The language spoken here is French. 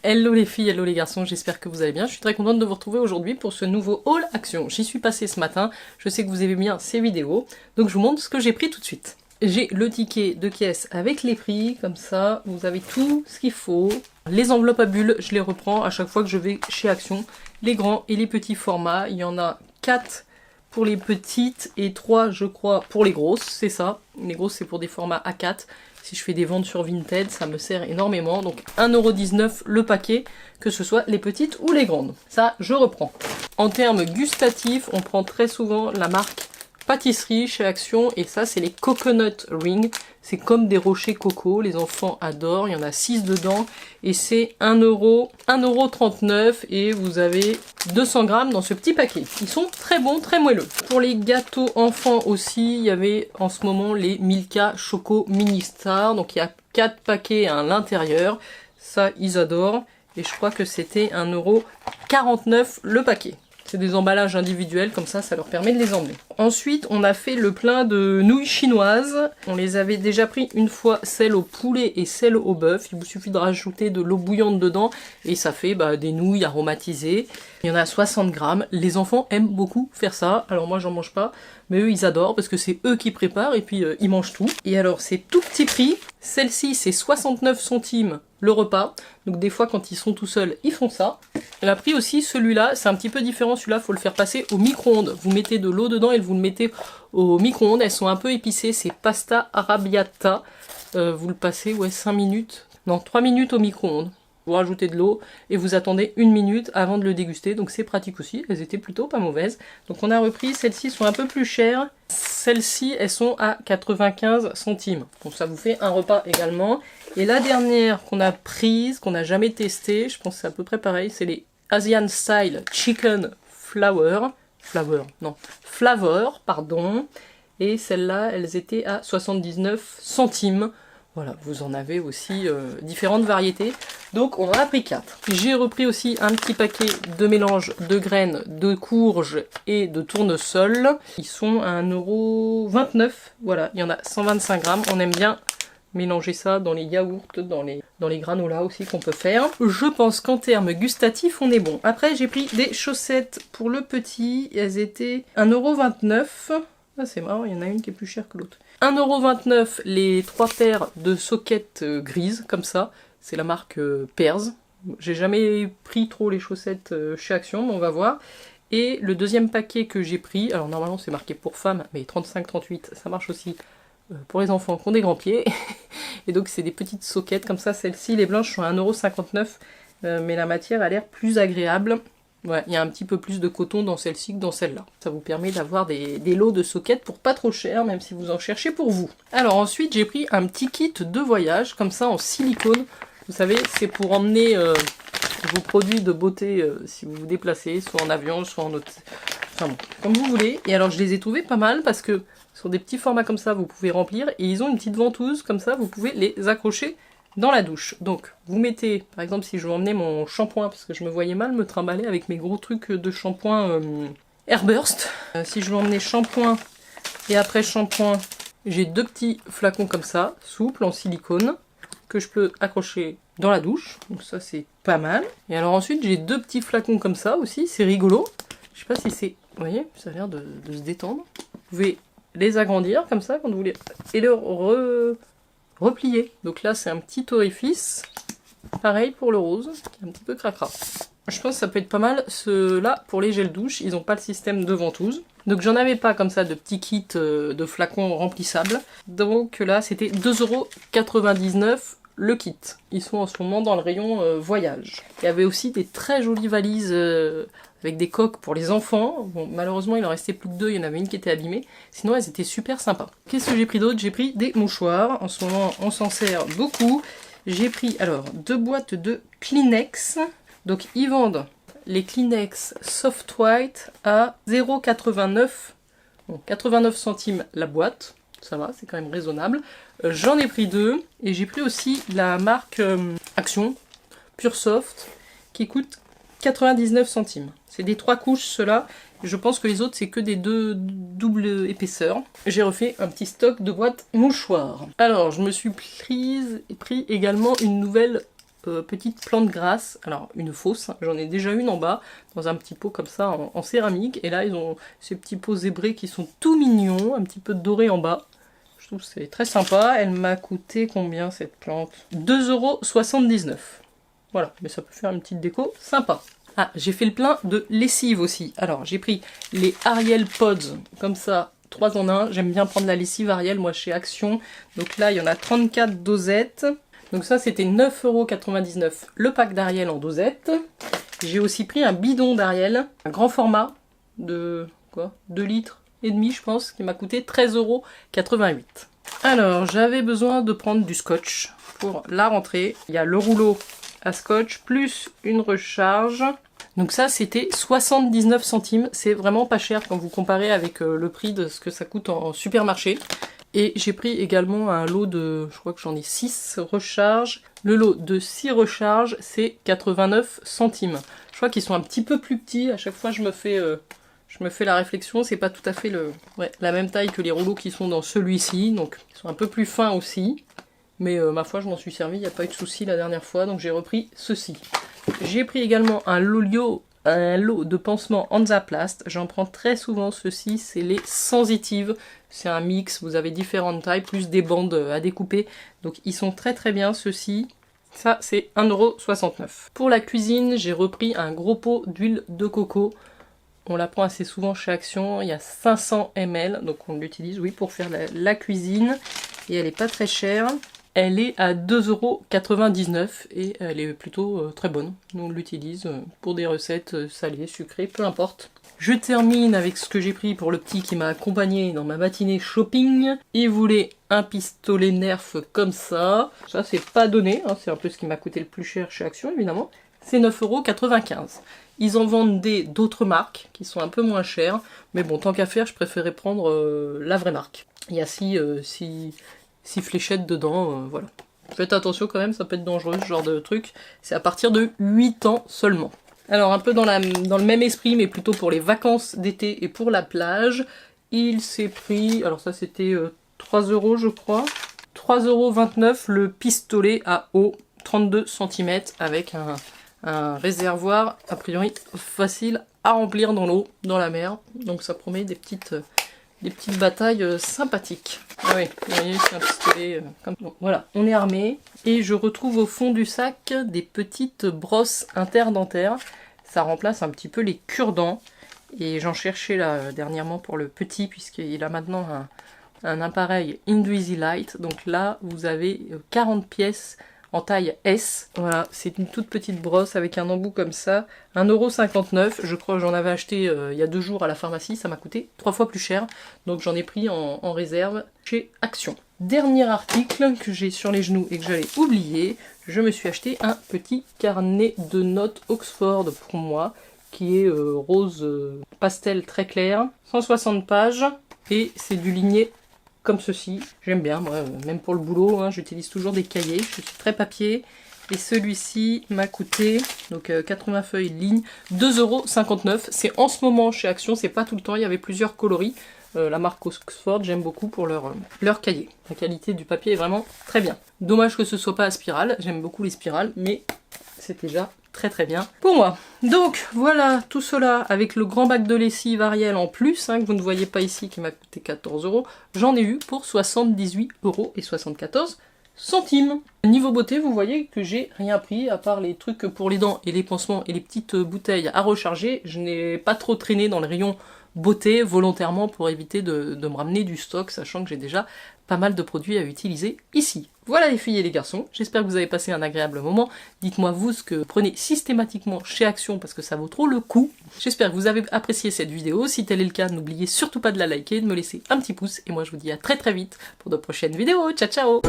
Hello les filles, hello les garçons, j'espère que vous allez bien. Je suis très contente de vous retrouver aujourd'hui pour ce nouveau haul action. J'y suis passée ce matin, je sais que vous aimez bien ces vidéos, donc je vous montre ce que j'ai pris tout de suite. J'ai le ticket de caisse avec les prix, comme ça vous avez tout ce qu'il faut. Les enveloppes à bulles, je les reprends à chaque fois que je vais chez Action. Les grands et les petits formats, il y en a 4 pour les petites et 3 je crois pour les grosses, c'est ça. Les grosses c'est pour des formats A4. Si je fais des ventes sur Vinted, ça me sert énormément. Donc 1,19€ le paquet, que ce soit les petites ou les grandes. Ça, je reprends. En termes gustatifs, on prend très souvent la marque pâtisserie chez Action. Et ça, c'est les Coconut Ring. C'est comme des rochers coco. Les enfants adorent. Il y en a 6 dedans. Et c'est 1,39€. Et vous avez 200 grammes dans ce petit paquet. Ils sont très bons, très moelleux. Pour les gâteaux enfants aussi, il y avait en ce moment les Milka Choco Mini Star. Donc il y a 4 paquets à l'intérieur. Ça, ils adorent. Et je crois que c'était 1,49€ le paquet. C'est des emballages individuels, comme ça leur permet de les emmener. Ensuite, on a fait le plein de nouilles chinoises. On les avait déjà pris une fois, celle au poulet et celle au bœuf. Il vous suffit de rajouter de l'eau bouillante dedans et ça fait des nouilles aromatisées. Il y en a 60 grammes. Les enfants aiment beaucoup faire ça. Alors moi, j'en mange pas, mais eux, ils adorent parce que c'est eux qui préparent et puis ils mangent tout. Et alors, c'est tout petit prix. Celle-ci, c'est 69 centimes le repas. Donc des fois, quand ils sont tout seuls, ils font ça. Elle a pris aussi celui-là, c'est un petit peu différent, celui-là, faut le faire passer au micro-ondes. Vous mettez de l'eau dedans et vous le mettez au micro-ondes. Elles sont un peu épicées, c'est pasta arrabbiata. Vous le passez, 5 minutes, non, 3 minutes au micro-ondes. Vous rajoutez de l'eau et vous attendez 1 minute avant de le déguster. Donc c'est pratique aussi, elles étaient plutôt pas mauvaises. Donc on a repris, celles-ci sont un peu plus chères. Celles-ci, elles sont à 95 centimes. Donc ça vous fait un repas également. Et la dernière qu'on a prise, qu'on n'a jamais testée, je pense que c'est à peu près pareil, c'est les Asian Style Chicken Flavor, pardon. Et celles-là, elles étaient à 79 centimes. Voilà, vous en avez aussi différentes variétés. Donc on en a pris 4. J'ai repris aussi un petit paquet de mélange de graines, de courges et de tournesol. Ils sont à 1,29€. Voilà, il y en a 125 grammes. On aime bien mélanger ça dans les yaourts, dans les granolas aussi qu'on peut faire. Je pense qu'en termes gustatifs, on est bon. Après, j'ai pris des chaussettes pour le petit. Elles étaient 1,29€. Ah, c'est marrant, il y en a une qui est plus chère que l'autre. 1,29€ les 3 paires de soquettes grises, comme ça. C'est la marque Pears. J'ai jamais pris trop les chaussettes chez Action, mais on va voir. Et le deuxième paquet que j'ai pris, alors normalement c'est marqué pour femmes, mais 35-38, ça marche aussi pour les enfants qui ont des grands pieds. Et donc c'est des petites soquettes comme ça. Celles-ci, les blanches sont à 1,59€, mais la matière a l'air plus agréable. Ouais, il y a un petit peu plus de coton dans celle-ci que dans celle-là. Ça vous permet d'avoir des lots de soquettes pour pas trop cher, même si vous en cherchez pour vous. Alors ensuite, j'ai pris un petit kit de voyage, comme ça, en silicone. Vous savez, c'est pour emmener vos produits de beauté si vous vous déplacez, soit en avion, soit en hôtel. Enfin bon, comme vous voulez. Et alors, je les ai trouvés pas mal, parce que sur des petits formats comme ça, vous pouvez remplir. Et ils ont une petite ventouse, comme ça, vous pouvez les accrocher dans la douche. Donc, vous mettez, par exemple, si je veux emmener mon shampoing, parce que je me voyais mal me trimballer avec mes gros trucs de shampoing Airburst. Si je veux emmener shampoing et après shampoing, j'ai 2 petits flacons comme ça, souples, en silicone, que je peux accrocher dans la douche. Donc ça, c'est pas mal. Et alors ensuite, j'ai 2 petits flacons comme ça aussi, c'est rigolo. Je sais pas si c'est... Vous voyez, ça a l'air de se détendre. Vous pouvez les agrandir comme ça, quand vous voulez, et le replier. Donc là, c'est un petit orifice. Pareil pour le rose, qui est un petit peu cracra. Je pense que ça peut être pas mal. Ceux-là, pour les gels douche, ils n'ont pas le système de ventouse. Donc j'en avais pas comme ça de petits kits de flacons remplissables. Donc là, c'était 2,99€ le kit. Ils sont en ce moment dans le rayon voyage. Il y avait aussi des très jolies valises avec des coques pour les enfants. Bon, malheureusement, il en restait plus que 2, il y en avait une qui était abîmée. Sinon, elles étaient super sympas. Qu'est-ce que j'ai pris d'autre? J'ai pris des mouchoirs. En ce moment, on s'en sert beaucoup. J'ai pris, alors, 2 boîtes de Kleenex. Donc, ils vendent les Kleenex Soft White à 0,89. Bon, 89 centimes la boîte. Ça va, c'est quand même raisonnable. J'en ai pris 2. Et j'ai pris aussi la marque Action, Pure Soft, qui coûte 99 centimes. C'est des 3 couches, ceux-là. Je pense que les autres, c'est que des 2 double épaisseur. J'ai refait un petit stock de boîtes mouchoirs. Alors, je me suis pris également une nouvelle petites plantes grasses. Alors une fausse, hein, j'en ai déjà une en bas, dans un petit pot comme ça en céramique. Et là ils ont ces petits pots zébrés qui sont tout mignons, un petit peu dorés en bas. Je trouve que c'est très sympa. Elle m'a coûté combien cette plante? 2,79 €. Voilà, mais ça peut faire une petite déco sympa. Ah, j'ai fait le plein de lessive aussi. Alors, j'ai pris les Ariel Pods, comme ça, 3 en 1. J'aime bien prendre la lessive Ariel, moi, chez Action. Donc là, il y en a 34 dosettes. Donc ça, c'était 9,99 € le pack d'Ariel en dosette. J'ai aussi pris un bidon d'Ariel, un grand format de, 2 litres et demi, je pense, qui m'a coûté 13,88 €. Alors, j'avais besoin de prendre du scotch pour la rentrée. Il y a le rouleau à scotch plus une recharge. Donc ça c'était 79 centimes, c'est vraiment pas cher quand vous comparez avec le prix de ce que ça coûte en supermarché. Et j'ai pris également un lot de, je crois que j'en ai 6 recharges. Le lot de 6 recharges c'est 89 centimes. Je crois qu'ils sont un petit peu plus petits, à chaque fois je me fais la réflexion, c'est pas tout à fait la même taille que les rouleaux qui sont dans celui-ci, donc ils sont un peu plus fins aussi. Mais ma foi, je m'en suis servi, il n'y a pas eu de souci la dernière fois, donc j'ai repris ceci. J'ai pris également un lot de pansements Hansaplast. J'en prends très souvent ceci, c'est les sensitives. C'est un mix, vous avez différentes tailles, plus des bandes à découper. Donc ils sont très très bien ceux-ci. Ça, c'est 1,69 €. Pour la cuisine, j'ai repris un gros pot d'huile de coco. On la prend assez souvent chez Action, il y a 500 ml, donc on l'utilise, oui, pour faire la cuisine. Et elle n'est pas très chère. Elle est à 2,99 € et elle est plutôt très bonne. Nous on l'utilise pour des recettes salées, sucrées, peu importe. Je termine avec ce que j'ai pris pour le petit qui m'a accompagné dans ma matinée shopping. Il voulait un pistolet Nerf comme ça. Ça c'est pas donné, hein, c'est un peu ce qui m'a coûté le plus cher chez Action évidemment. C'est 9,95 €. Ils en vendent d'autres marques qui sont un peu moins chères. Mais bon, tant qu'à faire, je préférais prendre la vraie marque. Il y a 6 fléchettes dedans, voilà. Faites attention quand même, ça peut être dangereux ce genre de truc. C'est à partir de 8 ans seulement. Alors un peu dans le même esprit, mais plutôt pour les vacances d'été et pour la plage, il s'est pris, alors ça c'était 3 € je crois, 3,29 € le pistolet à eau 32 cm avec un réservoir a priori facile à remplir dans l'eau, dans la mer. Donc ça promet des petites batailles sympathiques. Ah oui, vous voyez, c'est un pistolet comme ça. Voilà, on est armé. Et je retrouve au fond du sac des petites brosses interdentaires. Ça remplace un petit peu les cure-dents. Et j'en cherchais là dernièrement pour le petit, puisqu'il a maintenant un appareil Indueasy Light. Donc là, vous avez 40 pièces en taille S. Voilà, c'est une toute petite brosse avec un embout comme ça. 1,59 €. Je crois que j'en avais acheté il y a 2 jours à la pharmacie. Ça m'a coûté 3 fois plus cher. Donc j'en ai pris en réserve chez Action. Dernier article que j'ai sur les genoux et que j'allais oublier. Je me suis acheté un petit carnet de notes Oxford pour moi. Qui est rose pastel très clair. 160 pages. Et c'est du ligné comme ceci. J'aime bien, moi, même pour le boulot, hein, j'utilise toujours des cahiers, je suis très papier. Et celui-ci m'a coûté, donc 80 feuilles ligne, 2,59 €. C'est en ce moment chez Action, c'est pas tout le temps, il y avait plusieurs coloris. La marque Oxford, j'aime beaucoup pour leur cahier. La qualité du papier est vraiment très bien. Dommage que ce soit pas à spirale, j'aime beaucoup les spirales, mais c'est déjà très très bien pour moi. Donc voilà, tout cela avec le grand bac de lessive Ariel en plus, hein, que vous ne voyez pas ici, qui m'a coûté 14 €. J'en ai eu pour 78,74 €. Niveau beauté, vous voyez que j'ai rien pris, à part les trucs pour les dents et les pansements et les petites bouteilles à recharger. Je n'ai pas trop traîné dans le rayon beauté volontairement pour éviter de me ramener du stock, sachant que j'ai déjà pas mal de produits à utiliser ici. Voilà les filles et les garçons, j'espère que vous avez passé un agréable moment. Dites-moi vous ce que vous prenez systématiquement chez Action parce que ça vaut trop le coup. J'espère que vous avez apprécié cette vidéo. Si tel est le cas, n'oubliez surtout pas de la liker, de me laisser un petit pouce. Et moi je vous dis à très très vite pour de prochaines vidéos. Ciao ciao!